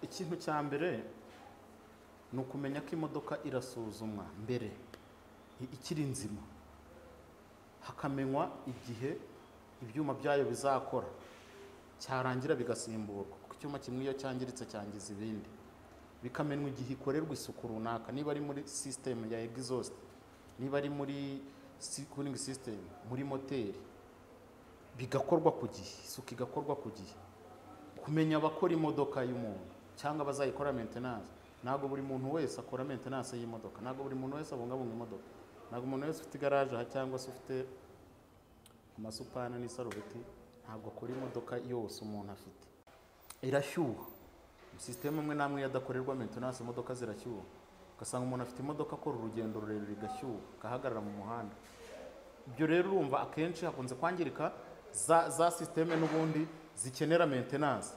ikintu cya mbere ni ukumenya ko imodoka irasuzumwa mbere ikiri nzima, hakamenywa igihe ibyuma byayo bizakora, cyarangira bigasimburwa kuko icyuma kimwe iyo cyangiritse cyangiza ibindi, bikamenywa igihe ikorerwa isuku runaka, niba ari muri system ya exhaust, niba ari muri cooling system, muri moteri, bigakorwa ku gihe, isuku igakorwa ku gihe. Kumenya abakora imodoka y'umuntu cyangwa bazayikora maintenance. Ntabwo buri muntu wese akora maintenance y'imodoka, ntabwo buri muntu wese abungabunga imodoka, ntabwo umuntu wese ufite garage cyangwa se ufite amasupana n'isarubeti ntabwo akora imodoka yose umuntu afite. Irashyuha, system imwe namwe yadakorerwa maintenance imodoka zirashyuha, ugasanga umuntu afite imodoka akora urugendo rurerure igashyuha, akahagarara mu muhanda. Ibyo rero urumva akenshi hakunze kwangirika za system n'ubundi zikenera maintenance.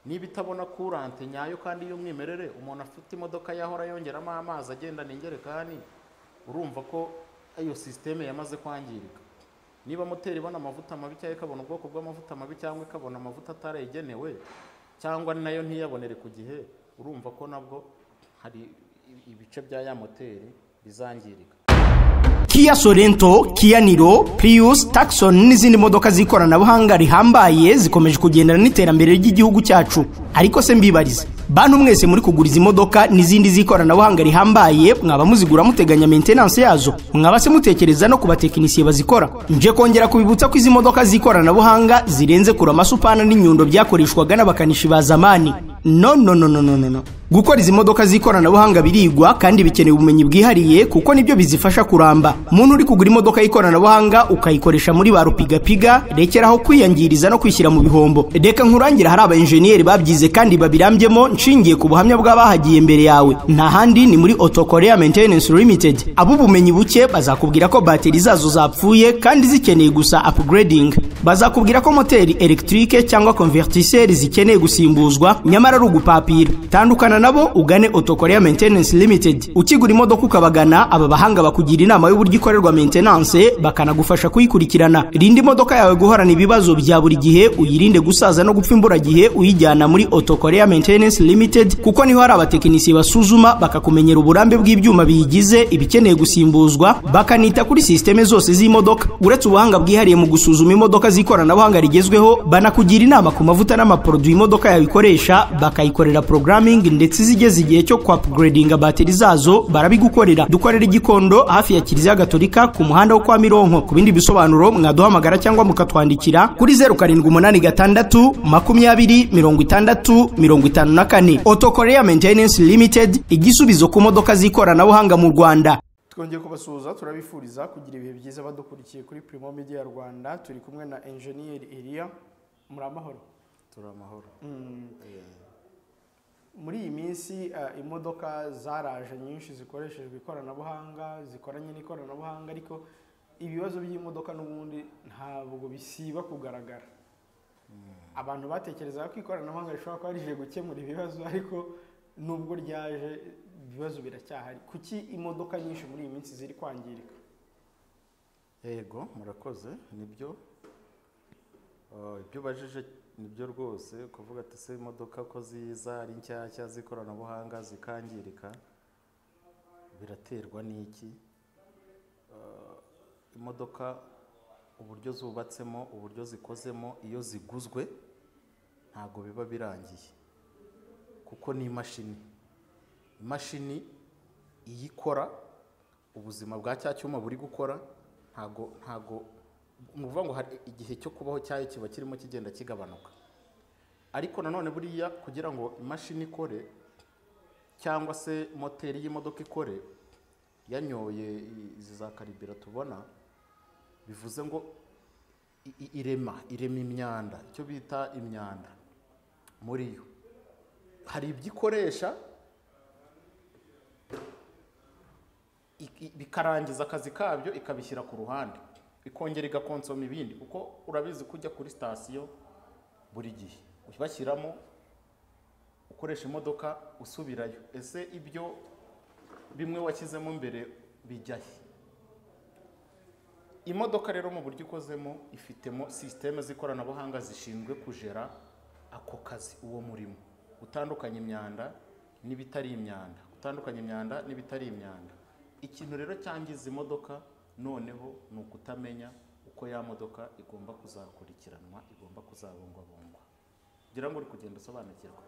Niba itabona kurante nyayo kandi y'umwimerere, umuntu afite imodoka yahora yongeramo amazi agenda n'ingerekani, urumva ko iyo system yamaze kwangirika. Niba moteri ibona amavuta mabi cyangwa ikabona ubwoko bw'amavuta mabi cyangwa ikabona amavuta atarayigenewe cyangwa nayo ntiyabonere ku gihe, urumva ko nabwo hari ibice bya ya moteri bizangirika. Kia Sorento, Kia Niro, Prius, Tucson n'izindi modoka z'ikoranabuhanga rihambaye zikomeje kugendana n'iterambere ry'igihugu cyacu. Ariko se mbibarize, bantu mwese muri kuguriza imodoka n'izindi z'ikoranabuhanga rihambaye, mwaba muzigura muteganya maintenance yazo? Mwaba se mutekereza no ku batekinisiye bazikora? Nje kongera kubibutsa ko izi modoka z'ikoranabuhanga zirenze kure amasupana n'inyundo byakoreshwaga n'abakanishi ba zamani. No. Gukora izi modoka z'ikoranabuhanga birigwa kandi bikeneye ubumenyi bwihariye kuko nibyo bizifasha kuramba. Muntu uri kugura imodoka y'ikoranabuhanga ukayikoresha muri ba rupigapiga, rekeraho kwiyangiriza no kwishyira mu bihombo. Reka nkurangira hari aba engineer babyize kandi babirambyemo nshingiye ku buhamya bw'abahagiye imbere yawe. Nta handi ni muri Auto Korea Maintenance Limited. Abo bumenyi buke bazakubwira ko bateri zazo zapfuye kandi zikeneye gusa upgrading. Bazakubwira ko moteri electrique cyangwa convertisseur zikeneye gusimbuzwa nyamara ari ugupapira. Tandukana nabo ugane Auto Korea Maintenance Limited. Ukigura imodoka ukabagana, aba bahanga bakugira inama y'uburyo ikorerwa maintenance bakanagufasha kuyikurikirana. Rinda imodoka yawe guhorana ibibazo bya buri gihe, uyirinde gusaza no gupfa imburagihe uyijyana muri Auto Korea Maintenance Limited kuko niho hari abatekinisiye basuzuma bakakumenyera uburambe bw'ibyuma biyigize, ibikeneye gusimbuzwa, bakanita kuri systeme zose z'imodoka. Uretse ubuhanga bwihariye mu gusuzuma imodoka z'ikoranabuhanga rigezweho, banakugira inama ku mavuta n'amaproduit imodoka yawe ikoresha, bakayikorera programming ndetse zigeze igihe cyo kwa upgrading bateri zazo barabigukorera. Dukorera Igikondo hafi ya Kiliziya Gatolika ku muhanda wo kwa Mironko. Ku bindi bisobanuro mwaduhamagara cyangwa mukatwandikira kuri 0786 20 60 54. Auto Korea Maintenance Limited, igisubizo ku modoka z'ikoranabuhanga mu Rwanda. Twongeye kubasuhuza, turabifuriza kugira ibihe byiza badukurikiye kuri Primo Media Rwanda. Turi kumwe na Engineer Elia. Muri amahoro? Turi amahoro. Muri iyi minsi imodoka zaraje nyinshi zikoreshejwe ikoranabuhanga, zikoranye n'ikoranabuhanga, ariko ibibazo by'imodoka n'ubundi ntabwo bisiba kugaragara. Abantu batekereza ko ikoranabuhanga rishobora kuba rije gukemura ibibazo, ariko nubwo ryaje ibibazo biracyahari. Kuki imodoka nyinshi muri iyi minsi ziri kwangirika? Yego, murakoze. Nibyo ibyo bajije nibyo rwose, kuvuga ati se imodoka ko ziza ari nshyashya z'ikoranabuhanga zikangirika biraterwa n'iki? Imodoka uburyo zubatsemo, uburyo zikozemo, iyo ziguzwe ntabwo biba birangiye kuko ni imashini iyikora, ubuzima bwa cya cyuma buri gukora ntago muvuga ngo hari igihe cyo kubaho cyayo kiba kirimo kigenda kigabanuka. Ariko nanone buriya kugira ngo imashini ikore cyangwa se moteri y'imodoka ikore yanyoye izi za karibira tubona, bivuze ngo irema imyanda, icyo bita imyanda muri yo. Hari ibyo ikoresha bikarangiza akazi kabyo ikabishyira ku ruhande, ikongera igakonsoma ibindi, kuko urabizi kujya kuri sitasiyo buri gihe ubashyiramo ukoresha imodoka usubirayo. Ese ibyo bimwe washyizemo mbere bijyahe? Imodoka rero mu buryo ikozemo ifitemo systeme z'ikoranabuhanga zishinzwe kujera ako kazi, uwo murimo gutandukanya imyanda n'ibitari imyanda, gutandukanya imyanda n'ibitari imyanda. Ikintu rero cyangiza imodoka noneho ni ukutamenya uko ya modoka igomba kuzakurikiranwa, igomba kuzabungwabungwa. Ngira ngo uri kugenda usobanukirwa.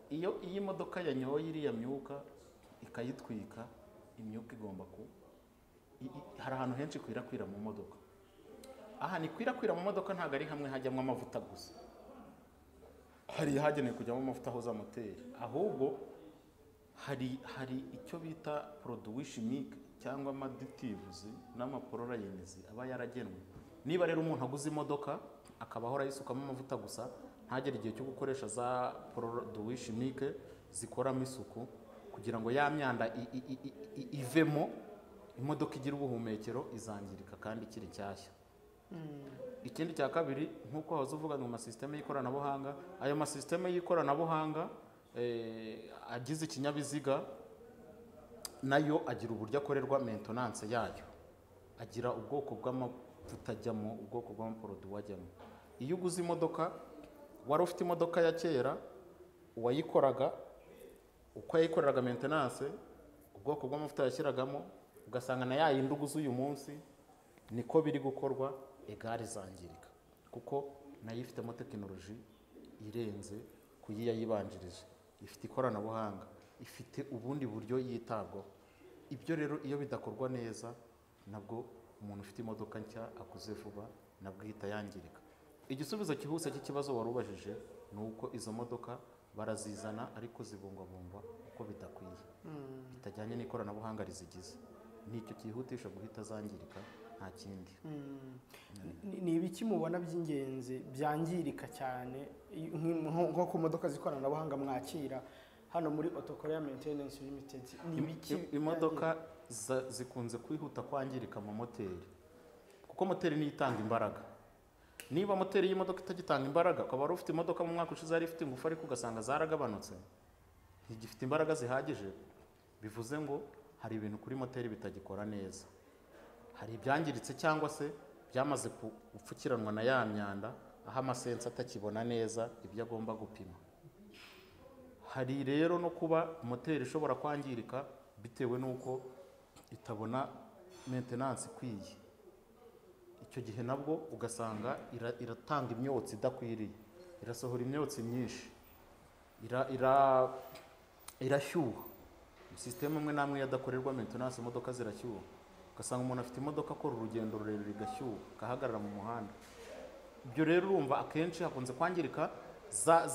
Iyo iyi modoka yanyoye iriya myuka ikayitwika, imyuka igomba hari ahantu henshi ikwirakwira mu modoka. Ahantu ikwirakwira mu modoka ntabwo ari hamwe hajyamo amavuta gusa, hari hagenewe kujyamo amavuta ahoza moteri, ahubwo hari icyo bita produit chimique cyangwa amaditives n'amapororayinizi aba yaragenwe. Niba rero umuntu aguze imodoka akaba ahora yisukamo amavuta gusa, ntagere igihe cyo gukoresha za produit chimique zikoramo isuku kugira ngo ya myanda ivemo, imodoka igira ubuhumekero, izangirika kandi ikiri nshyashya. Ikindi cya kabiri, nk'uko wahoze uvuga mu masisiteme y'ikoranabuhanga, ayo masisiteme y'ikoranabuhanga agize ikinyabiziga nayo agira uburyo akorerwa maintenance yayo, agira ubwoko bw'amavuta ajyamo, ubwoko bw'amaporoduwi ajyamo. Iyo uguze imodoka, wari ufite imodoka ya kera, uwayikoraga uko yayikoreraga maintenance, ubwoko bw'amavuta yashyiragamo, ugasanga na yayindi uguze uyu munsi niko biri gukorwa, egare zangirika kuko nayo ifitemo tekinoloji irenze kuyiyayibanjirije, ifite ikoranabuhanga, ifite ubundi buryo yitabwaho. Ibyo rero iyo bidakorwa neza, nabwo umuntu ufite imodoka nshya aguze vuba nabwo ihita yangirika. Igisubizo cyihuse cy'ikibazo wari ubajije ni uko izo modoka barazizana ariko zibungwabungwa uko bidakwiye, bitajyanye n'ikoranabuhanga rizigize. Nicyo cyihutisha guhita zangirika, nta kindi. Ni ibiki mubona by'ingenzi byangirika cyane nko ku modoka z'ikoranabuhanga mwakira hano muri Autokorea Maintenance Limited? Ni ibiki imodoka zikunze kwihuta kwangirika mu moteri, kuko moteri niyo itanga imbaraga. Niba moteri y'imodoka itagitanga imbaraga, ukaba wari ufite imodoka mu mwaka ushize yari ifite ingufu ariko ugasanga zaragabanutse, ntigifite imbaraga zihagije, bivuze ngo hari ibintu kuri moteri bitagikora neza, hari ibyangiritse cyangwa se byamaze gupfukiranwa na ya myanda, aho amasensi atakibona neza ibyo agomba gupima. Hari rero no kuba moteri ishobora kwangirika bitewe n'uko itabona maintenance ikwiye. Icyo gihe nabwo ugasanga iratanga imyotsi idakwiriye, irasohora imyotsi myinshi, irashyuha. System imwe namwe yadakorerwa maintenance imodoka zirashyuha, ugasanga umuntu afite imodoka akora urugendo rurerure igashyuha, gahagarara mu muhanda. Ibyo rero urumva akenshi hakunze kwangirika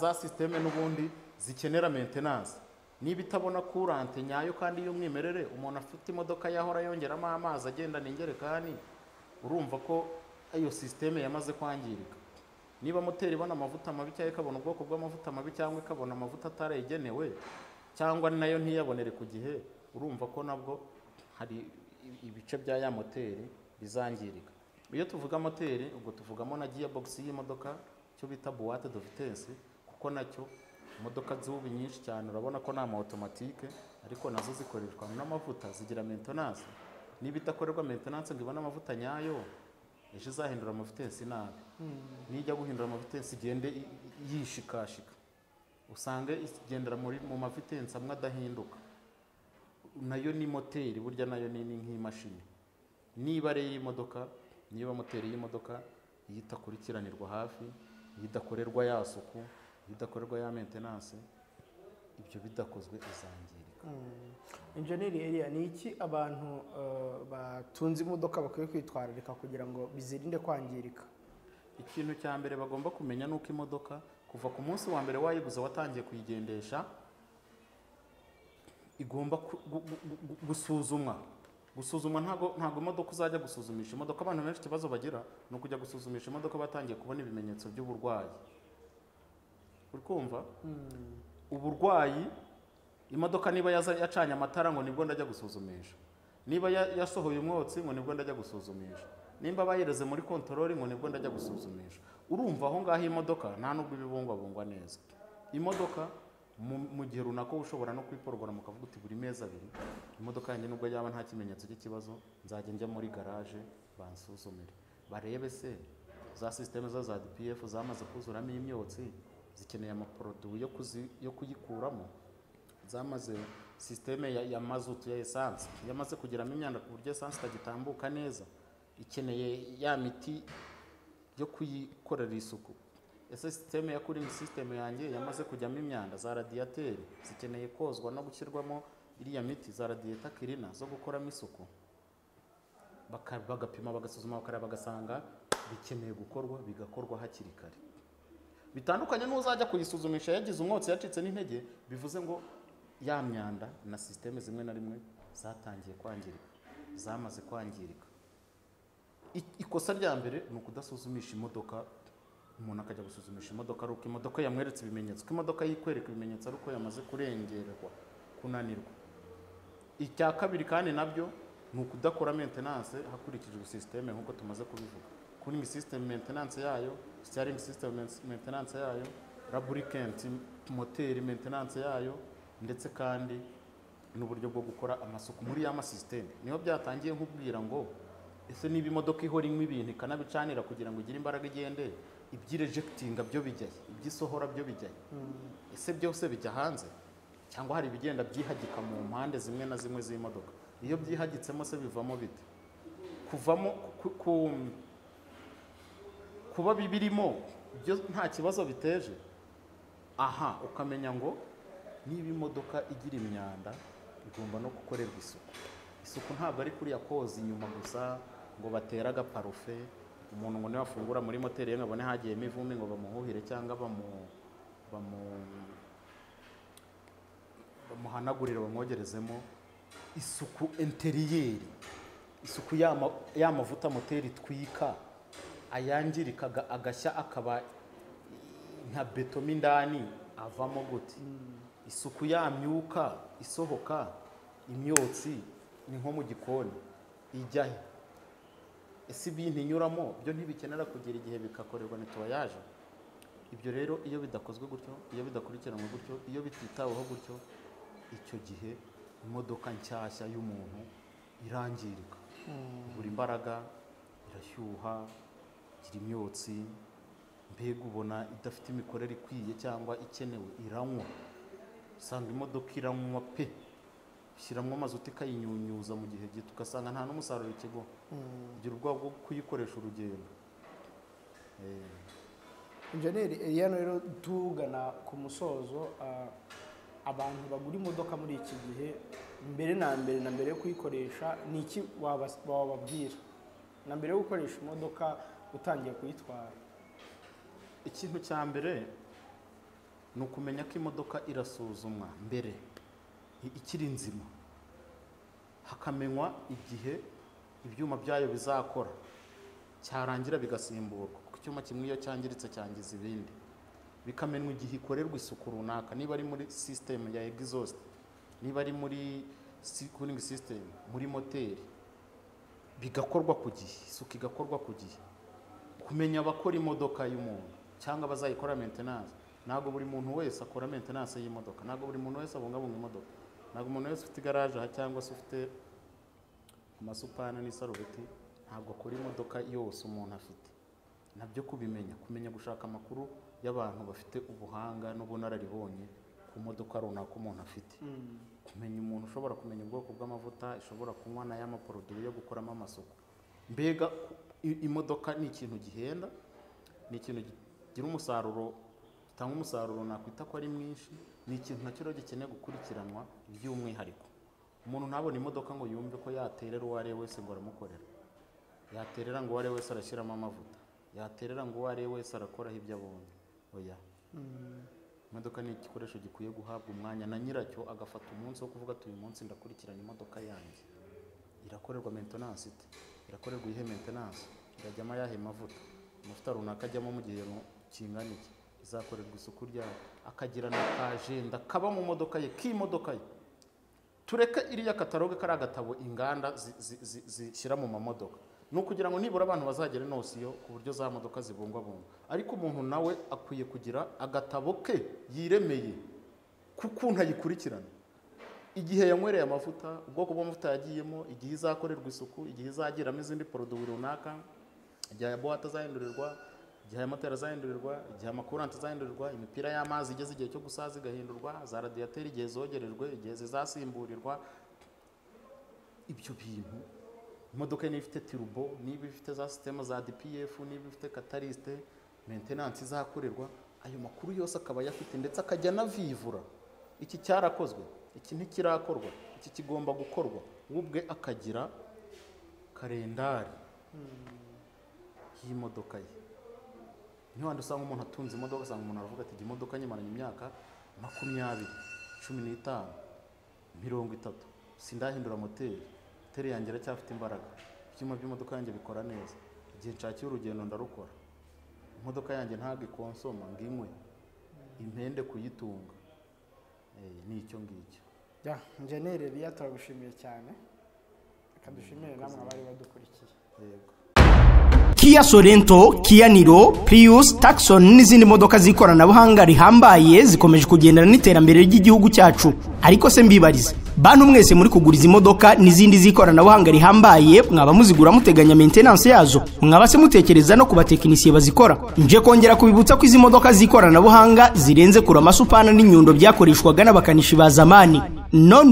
za systeme n'ubundi zikenera maintenance. Niba itabona courant nyayo kandi y'umwimerere, umuntu afite imodoka yahora yongeramo amazi agenda n'ingerekani, urumva ko ayo systeme yamaze kwangirika. Niba moteri ibona amavuta mabi cyangwa ikabona ubwoko bw'amavuta mabi cyangwa ikabona amavuta atarayigenewe cyangwa nayo ntiyabonere ku gihe, urumva ko nabwo hari ibice bya ya moteri bizangirika. Iyo tuvuga moteri, ubwo tuvugamo na gearbox y'imodoka, cyo bita boîte de vitesse, kuko nacyo imodoka z'ubu nyinshi cyane urabona ko nta automatique, ariko nazo zikoreshwa n'amavuta, zigira maintenance. Niba itakorerwa maintenance ngo ibone amavuta nyayo, ejo izahindura amavitensi nabi. Nijya guhindura amavitensi igende yishikashika, usange igendera mu mavitensi amwe adahinduka. Nayo ni moteri, burya nayo ni nk'imashini. Niba rero imodoka, niba moteri y'imodoka yitakurikiranirwa hafi, yidakorerwa ya suku, yidakorerwa ya maintenance, ibyo bidakozwe izangirika. Engineer Elia, ni iki abantu batunze imodoka bakwiye kwitwararika kugira ngo bizirinde kwangirika? Ikintu cya mbere bagomba kumenya nuko imodoka kuva ku munsi wa mbere wayiguze watangiye kuyigendesha igomba gusuzumwa. Ntabwo imodoka uzajya gusuzumisha imodoka. Abantu benshi ikibazo bagira no kujya gusuzumisha imodoka batangiye kubona ibimenyetso by'uburwayi. Uri kumva? Uburwayi, imodoka niba yacanye amatara ngo nibwo ndajya gusuzumisha, niba yasohoye umwotsi ngo nibwo ndajya gusuzumisha, nimba bayireze muri control ngo nibwo ndajya gusuzumisha. Urumva aho ngaho imodoka nta nubwo ibibungwabungwa neza. Imodoka mu gihe runaka ushobora no kwiporogora mukavuga uti buri mezi abiri imodoka yanjye nubwo yaba nta kimenyetso cy'ikibazo nzajya njya muri garage bansuzumire, barebe se za systeme za DPF zamaze kuzuramo imyotsi zikeneye amaporoduwi yo kuyikuramo, zamaze sisiteme ya mazutu ya esanse yamaze kugeramo imyanda ku buryo esanse itagitambuka neza, ikeneye ya miti yo kuyikorera isuku. Ese sisiteme ya cooling system yanjye yamaze kujyamo imyanda, za radiyateri zikeneye kozwa no gushyirwamo iriya miti za radiator cleaner zo gukoramo isuku, bagapima bagasuzuma bakareba bagasanga bikeneye gukorwa, bigakorwa hakiri kare. Bitandukanye n'uzajya kuyisuzumisha yagize umwotsi yacitse n'intege, bivuze ngo ya myanda na sisiteme zimwe na rimwe zatangiye kwangirika, zamaze kwangirika. Ikosa rya mbere ni ukudasuzumisha imodoka. Umuntu akajya gusuzumisha imodoka ari uko imodoka yamweretse ibimenyetso, ko imodoka yikwereka ibimenyetso ari uko yamaze kurengerwa, kunanirwa. Icya kabiri kandi nabyo ni ukudakora maintenance hakurikijwe sisiteme nk'uko tumaze kubivuga. Cooling system maintenance yayo, steering system maintenance yayo, lubricant moteur maintenance yayo, ndetse kandi n'uburyo bwo gukora amasuku muri ya masisiteme. Niho byatangiye nkubwira ngo ese niba imodoka ihora inywa ibintu ikanabicanira kugira ngo igire imbaraga igende, iby'irejectinga byo bijyaye, iby'isohora byo bijyaye, ese byose bijya hanze cyangwa hari ibigenda byihagika mu mpande zimwe na zimwe z'imodoka? Iyo byihagitsemo se bivamo bite? Kuvamo kuba bibirimo byo nta kibazo biteje. Aha ukamenya ngo niba imodoka igira imyanda igomba no gukorerwa isuku. Isuku ntabwo ari kuriya koza inyuma gusa ngo batera agaparufe, umuntu ngo niwafungura muri moteri ye ngabone hagiyemo ivumbi ngo bamuhuhire cyangwa bamuhanagurire bamwogerezemo. Isuku interiyeri, isuku ya mavuta moteri twika ayangirika agashya akaba nka beto mindani avamo gute? Isuku ya myuka isohoka, imyotsi ni nko mu gikoni ijyahe? Ese ibintu inyuramo byo ntibikenera kugira igihe bikakorerwa nettoyage? Ibyo rero iyo bidakozwe gutyo, iyo bidakurikiranwe gutyo, iyo bititaweho gutyo, icyo gihe imodoka nshyashya y'umuntu irangirika, ibura imbaraga, irashyuha, igira imyotsi, mbega ubona idafite imikorere ikwiye cyangwa ikenewe, iranywa. Usanga imodoka iranywa pe, ushyiramo amazuti ikayinyunyuza mu gihe gito ugasanga nta n'umusaruro ikigo, ugira ubwoba bwo kuyikoresha urugendo. Engineer Eliano, rero tugana ku musozo, abantu bagura imodoka muri iki gihe mbere na mbere yo kuyikoresha ni iki wababwira na mbere yo gukoresha imodoka utangiye kuyitwara? Ikintu cya mbere ni ukumenya ko imodoka irasuzumwa mbere ikiri nzima, hakamenywa igihe ibyuma byayo bizakora, cyarangira bigasimburwa, kuko icyuma kimwe iyo cyangiritse cyangiza ibindi. Bikamenywa igihe ikorerwa isuku runaka, niba ari muri system ya exhaust, niba ari muri cooling system, muri moteri, bigakorwa ku gihe, isuku igakorwa ku gihe. Kumenya abakora imodoka y'umuntu cyangwa bazayikora maintenance. Ntabwo buri muntu wese akora maintenance y'imodoka, ntabwo buri muntu wese abungabunga imodoka, ntabwo umuntu wese ufite garage cyangwa se ufite amasupana n'isarubeti ntabwo akora imodoka yose umuntu afite. Nabyo kumenya gushaka amakuru y'abantu bafite ubuhanga n'ubunararibonye ku modoka runaka umuntu afite. Kumenya umuntu ushobora kumenya ubwoko bw'amavuta ishobora kunywa na y'amaporoduwi yo gukoramo amasuku. Mbega imodoka ni ikintu gihenda, ni ikintu gira umusaruro, gitanga umusaruro nakwita ko ari mwinshi, ni ikintu nacyo gikeneye gukurikiranwa by'umwihariko. Umuntu ntabona imodoka ngo yumve ko yaterera uwo ari we wese ngo aramukorera, yaterera ngo uwo ari we wese arashyiramo amavuta, yaterera ngo uwo ari we wese arakoraho ibyo abonye. Oya, imodoka ni igikoresho gikwiye guhabwa umwanya na nyiracyo, agafata umunsi wo kuvuga ati uyu munsi ndakurikirana imodoka yanjye, irakorerwa maintenance ite, irakorerwa ihe maintenance, irajyamo ayahe mavuta, amavuta runaka ajyamo mu gihe kingana iki, izakorerwa isuku ryayo, akagira na kagenda kaba mu modoka ye k'imodoka ye. Tureke iriya kataloge kari agatabo inganda zishyira mu mamodoka, ni ukugira ngo nibura abantu bazagere nosiyo ku buryo za modoka zibungwabungwa. Ariko umuntu nawe akwiye kugira agatabo ke yiremeye kukuntu ayikurikirana, igihe yanywereye amavuta, ubwoko bw'amavuta yagiyemo, igihe izakorerwa isuku, igihe izagiramo izindi produwi runaka, igihe buwate azahindurirwa, igihe aya moteri azahindurirwa, igihe amakuranti azahindurirwa, imipira y'amazi igeze igihe cyo gusaza igahindurwa, za radiyateri igihe zogerejwe, igihe zizasimburirwa. Ibyo bintu imodoka niba ifite turbo, niba ifite za system za DPF, niba ifite catalyst, maintenance izakorerwa, ayo makuru yose akaba yafite ndetse akajya navivura iki cyarakozwe, iki ntikirakorwa, iki kigomba gukorwa, ubwe akagira kalendari y'imodoka ye. Niho wandi usanga umuntu atunze imodoka, usanga umuntu aravuga ati imodoka nyimaranye imyaka 20, 15, 30, sindahindura moteri, moteri yanjye iracyafite imbaraga, ibyuma by'imodoka yanjye bikora neza, igihe nshakiye urugendo ndarukora, imodoka yanjye ntabwo ikonsoma nginywe impende kuyitunga. Ni icyo ngicyo. Ya Engineer Elia turagushimiye cyane, akadushimire namwe abari badukurikiye. Yego. Kia Sorento, Kia Niro, Prius, Tucson n'izindi modoka z'ikoranabuhanga rihambaye zikomeje kugendana n'iterambere ry'igihugu cyacu. Ariko se mbibarize, bantu mwese muri kuguriza imodoka n'izindi z'ikoranabuhanga rihambaye, mwaba muzigura muteganya maintenance yazo, mwaba se mutekereza no kubatekinisiye bazikora? Nje kongera kubibutsa ko izi modoka z'ikoranabuhanga zirenze kura amasupana n'inyundo byakoreshwaga n'abakanishi ba zamani. No.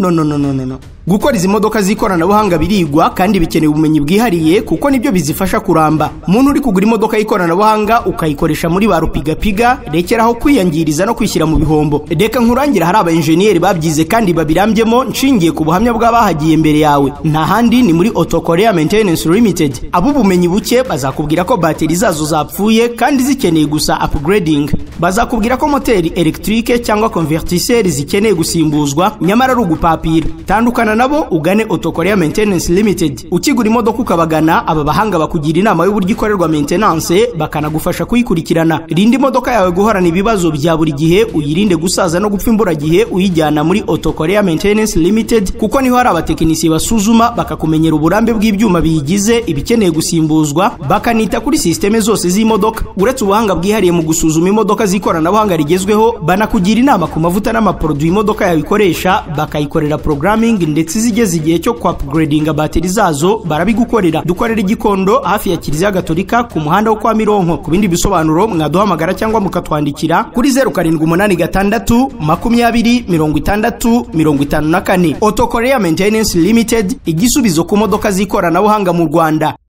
Gukora izi modoka z'ikoranabuhanga birigwa kandi bikeneye ubumenyi bwihariye kuko nibyo bizifasha kuramba. Muntu uri kugura imodoka y'ikoranabuhanga ukayikoresha muri ba rupigapiga, rekeraho kwiyangiriza no kwishyira mu bihombo. Reka nkurangira hari aba engineer babyize kandi babirambyemo nshingiye ku buhamya bw'abahagiye mbere yawe. Nta handi ni muri Auto Korea Maintenance Limited. Abo bumenyi buke bazakubwira ko bateri zazo zapfuye kandi zikeneye gusa upgrading. Bazakubwira ko moteri electrique cyangwa convertisseur zikeneye gusimbuzwa nyamara ari ugupapira. Tandukana nabo ugane Auto Korea Maintenance Limited. Ukigura imodoka ukabagana, aba bahanga bakugira inama y'uburyo ikorerwa maintenance bakanagufasha kuyikurikirana. Rindi imodoka yawe guhorana ibibazo bya buri gihe, uyirinde gusaza no gupfa imbura gihe, uyijyana muri Auto Korea Maintenance Limited kuko niho hari abatekinisiye basuzuma bakakumenyera uburambe bw'ibyuma biyigize, ibikeneye gusimbuzwa, bakanita kuri systeme zose z'imodoka. Uretse ubuhanga bwihariye mu gusuzuma imodoka z'ikoranabuhanga rigezweho, banakugira inama ku mavuta n'amaproduit imodoka yawe ikoresha, bakayikorera programming ndetse zigeze igihe cyo kwa upgrading bateri zazo barabigukorera. Dukorera Igikondo hafi ya Kiliziya Gatolika ku muhanda wo kwa Mironko. Ku bindi bisobanuro mwaduhamagara cyangwa mukatwandikira kuri 0786 20 60 54. Auto Korea Maintenance Limited, igisubizo ku modoka z'ikoranabuhanga mu Rwanda.